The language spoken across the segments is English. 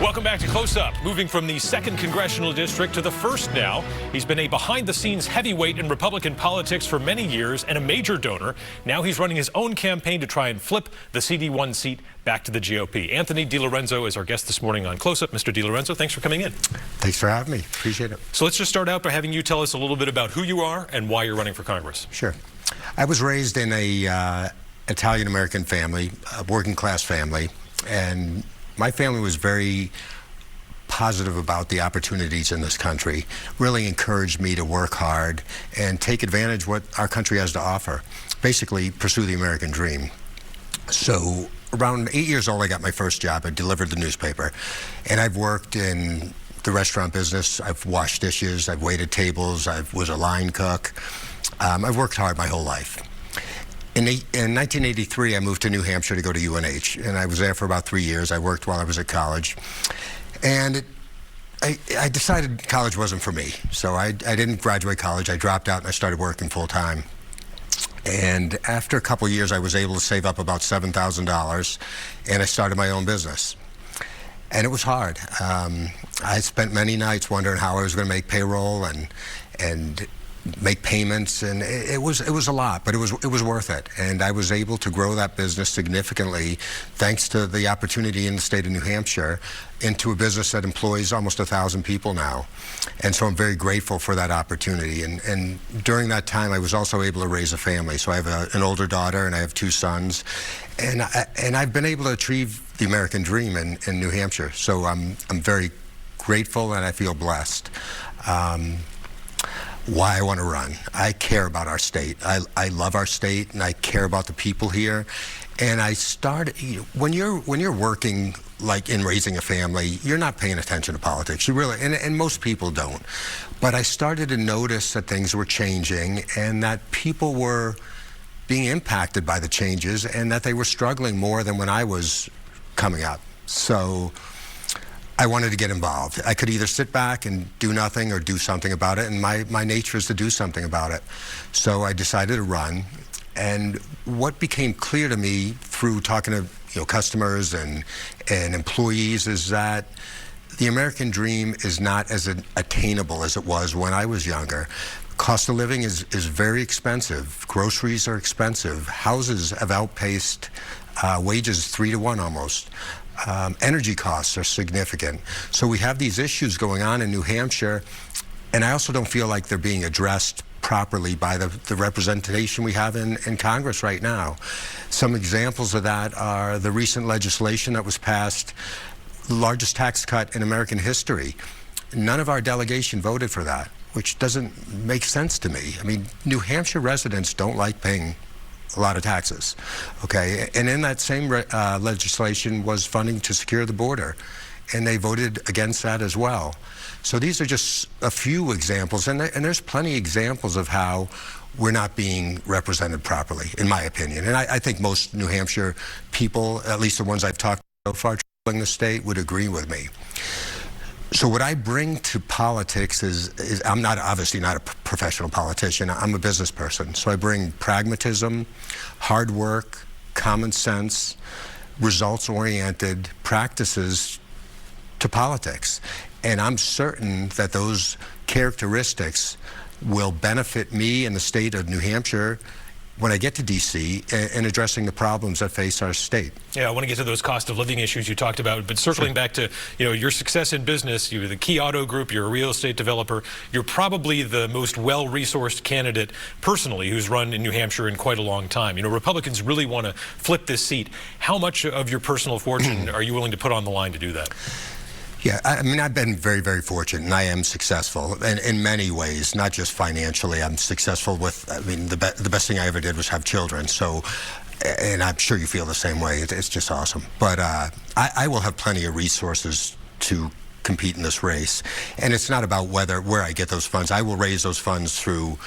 Welcome back to Close Up. Moving from the 2nd Congressional District to the 1st now. He's been a behind-the-scenes heavyweight in Republican politics for many years and a major donor. Now he's running his own campaign to try and flip the CD1 seat back to the GOP. Anthony DiLorenzo is our guest this morning on Close Up. Mr. DiLorenzo, thanks for coming in. Thanks for having me. Appreciate it. So let's just start out by having you tell us a little bit about who you are and why you're running for Congress. Sure. I was raised in a Italian-American family, a working-class family, and my family was very positive about the opportunities in this country, really encouraged me to work hard and take advantage of what our country has to offer, basically pursue the American dream. So around 8 years old, I got my first job. I delivered the newspaper, and I've worked in the restaurant business. I've washed dishes, I've waited tables, I was a line cook. I've worked hard my whole life. In 1983, I moved to New Hampshire to go to UNH, and I was there for about 3 years. I worked while I was at college. And I decided college wasn't for me. So I didn't graduate college. I dropped out and I started working full time. And after a couple of years, I was able to save up about $7,000 and I started my own business. And it was hard. I spent many nights wondering how I was going to make payroll and make payments, and it was a lot, but it was worth it. And I was able to grow that business significantly thanks to the opportunity in the state of New Hampshire into a business that employs almost 1,000 people now. And so I'm very grateful for that opportunity. And during that time, I was also able to raise a family. So I have an older daughter and I have 2 sons, and I've been able to achieve the American dream in New Hampshire. So I'm very grateful and I feel blessed. Why I want to run. I care about our state. I love our state and I care about the people here. And I started, when you're working like in raising a family, you're not paying attention to politics. You really, and most people don't. But I started to notice that things were changing and that people were being impacted by the changes and that they were struggling more than when I was coming up. So I wanted to get involved. I could either sit back and do nothing or do something about it, and my nature is to do something about it. So I decided to run, and what became clear to me through talking to customers and employees is that the American dream is not as attainable as it was when I was younger. Cost of living is very expensive. Groceries are expensive. Houses have outpaced wages 3 to 1 almost. Energy costs are significant. So we have these issues going on in New Hampshire, and I also don't feel like they're being addressed properly by the representation we have in Congress right now. Some examples of that are the recent legislation that was passed, the largest tax cut in American history. None of our delegation voted for that, which doesn't make sense to me. I mean, New Hampshire residents don't like paying a lot of taxes, okay? And in that same legislation was funding to secure the border, and they voted against that as well. So these are just a few examples, and there's plenty of examples of how we're not being represented properly, in my opinion. And I think most New Hampshire people, at least the ones I've talked to so far traveling the state, would agree with me. So what I bring to politics is I'm obviously not a professional politician. I'm a business person. So I bring pragmatism, hard work, common sense, results-oriented practices to politics. And I'm certain that those characteristics will benefit me and the state of New Hampshire when I get to D.C. and addressing the problems that face our state. Yeah, I want to get to those cost of living issues you talked about, but circling back to your success in business, you're the Key Auto Group, you're a real estate developer, you're probably the most well-resourced candidate personally who's run in New Hampshire in quite a long time. Republicans really want to flip this seat. How much of your personal fortune are you willing to put on the line to do that? Yeah, I mean, I've been very, very fortunate, and I am successful in many ways, not just financially. I'm successful with, I mean, the best thing I ever did was have children. So, and I'm sure you feel the same way. It's just awesome. But I will have plenty of resources to compete in this race. And it's not about where I get those funds. I will raise those funds through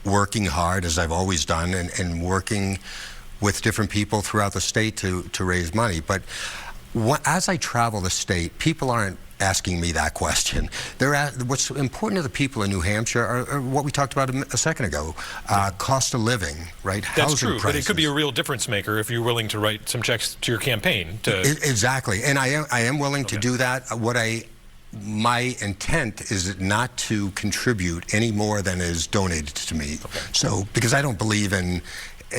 working hard, as I've always done, and working with different people throughout the state to raise money. But As I travel the state, people aren't asking me that question. What's important to the people in New Hampshire are what we talked about a second ago, cost of living, right? That's Housing true, prices. but it could be a real difference maker if you're willing to write some checks to your campaign. Exactly, and I am willing to do that. My intent is not to contribute any more than is donated to me. So, because I don't believe in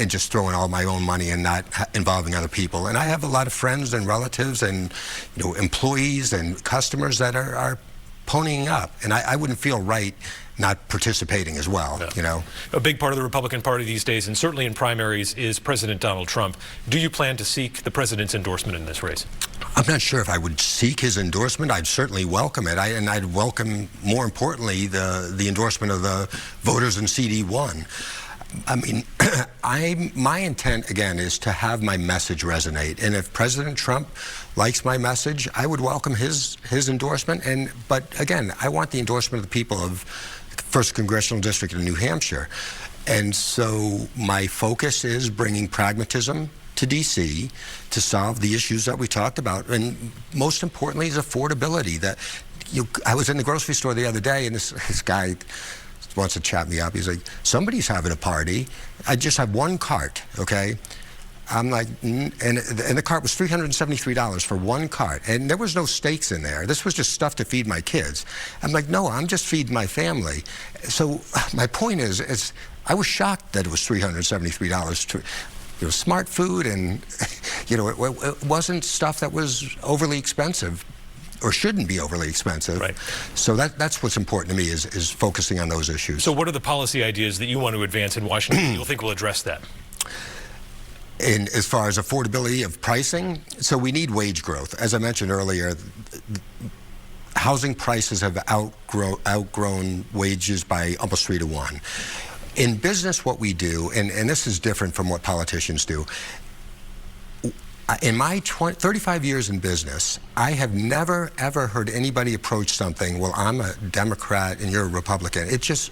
just throwing all my own money and not involving other people. And I have a lot of friends and relatives and employees and customers that are ponying up, and I wouldn't feel right not participating as well. A big part of the Republican Party these days, and certainly in primaries, is President Donald Trump. Do you plan to seek the president's endorsement in this race? I'm not sure if I would seek his endorsement. I'd certainly welcome it, and I'd welcome, more importantly, the endorsement of the voters in CD1. I mean, my intent, again, is to have my message resonate. And if President Trump likes my message, I would welcome his endorsement. But again, I want the endorsement of the people of 1st Congressional District in New Hampshire. And so my focus is bringing pragmatism to D.C. to solve the issues that we talked about. And most importantly is affordability. I was in the grocery store the other day, and this guy wants to chat me up. He's like, somebody's having a party. I just have one cart, okay? I'm like, and the cart was $373 for one cart, and there was no steaks in there. This was just stuff to feed my kids. I'm like, no, I'm just feeding my family. So my point is I was shocked that it was $373. It was smart food, and it wasn't stuff that was overly expensive, or shouldn't be overly expensive. Right. So that's what's important to me is focusing on those issues. So what are the policy ideas that you want to advance in Washington that you'll think will address that? As far as affordability of pricing, so we need wage growth. As I mentioned earlier, housing prices have outgrown wages by almost 3 to 1. In business, what we do, and this is different from what politicians do, in my 35 years in business, I have never, ever heard anybody approach something, well, I'm a Democrat and you're a Republican. It just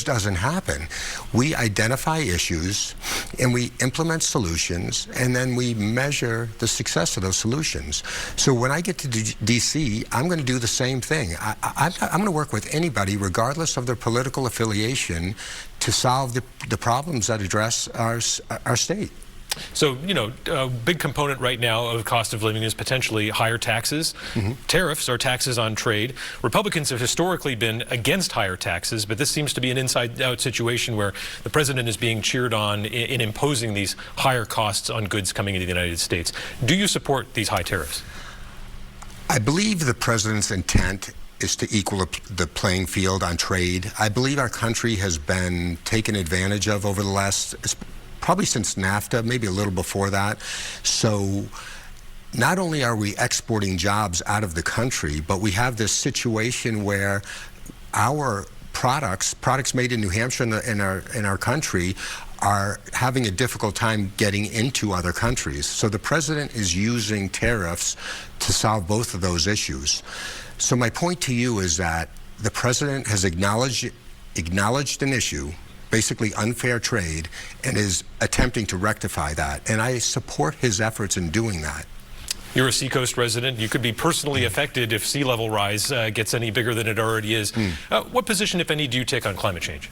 doesn't happen. We identify issues and we implement solutions, and then we measure the success of those solutions. So when I get to D.C., I'm going to do the same thing. I'm going to work with anybody, regardless of their political affiliation, to solve the problems that address our state. So, a big component right now of the cost of living is potentially higher taxes. Tariffs are taxes on trade. Republicans have historically been against higher taxes, but this seems to be an inside-out situation where the president is being cheered on in imposing these higher costs on goods coming into the United States. Do you support these high tariffs? I believe the president's intent is to equal the playing field on trade. I believe our country has been taken advantage of over the last, probably since NAFTA, maybe a little before that. So not only are we exporting jobs out of the country, but we have this situation where our products made in New Hampshire in our country are having a difficult time getting into other countries. So the president is using tariffs to solve both of those issues. So my point to you is that the president has acknowledged an issue, basically unfair trade, and is attempting to rectify that. And I support his efforts in doing that. You're a Seacoast resident. You could be personally affected if sea level rise gets any bigger than it already is. What position, if any, do you take on climate change?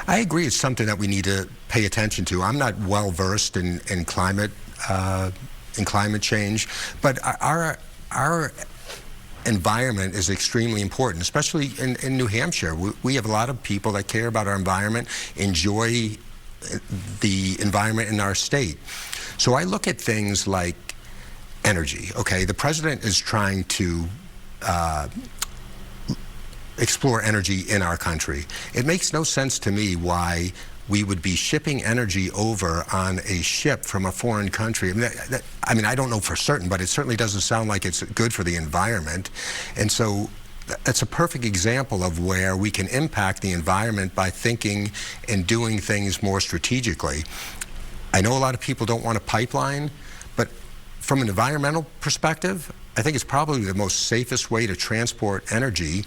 I agree it's something that we need to pay attention to. I'm not well versed in climate change, but our environment is extremely important, especially in New Hampshire. We have a lot of people that care about our environment, enjoy the environment in our state. So I look at things like energy. Okay, the president is trying to explore energy in our country. It makes no sense to me why we would be shipping energy over on a ship from a foreign country. I mean, I don't know for certain, but it certainly doesn't sound like it's good for the environment. And so that's a perfect example of where we can impact the environment by thinking and doing things more strategically. I know a lot of people don't want a pipeline, but from an environmental perspective, I think it's probably the most safest way to transport energy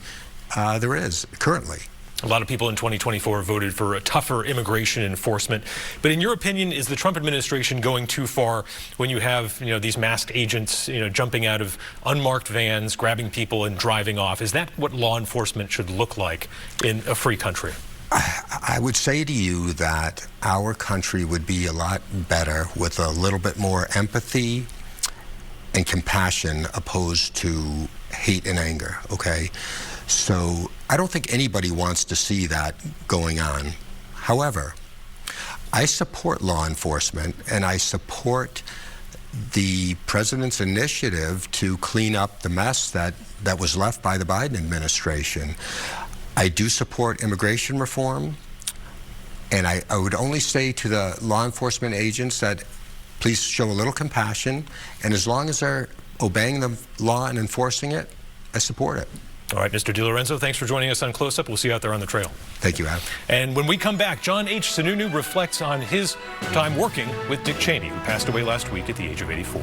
there is currently. A lot of people in 2024 voted for a tougher immigration enforcement. But in your opinion, is the Trump administration going too far when you have, these masked agents, jumping out of unmarked vans, grabbing people and driving off? Is that what law enforcement should look like in a free country? I would say to you that our country would be a lot better with a little bit more empathy and compassion opposed to hate and anger, okay? So I don't think anybody wants to see that going on. However, I support law enforcement and I support the president's initiative to clean up the mess that was left by the Biden administration. I do support immigration reform, and I would only say to the law enforcement agents that please show a little compassion, and as long as they're obeying the law and enforcing it, I support it. All right, Mr. DiLorenzo, thanks for joining us on Close Up. We'll see you out there on the trail. Thank you, Adam. And when we come back, John H. Sununu reflects on his time working with Dick Cheney, who passed away last week at the age of 84.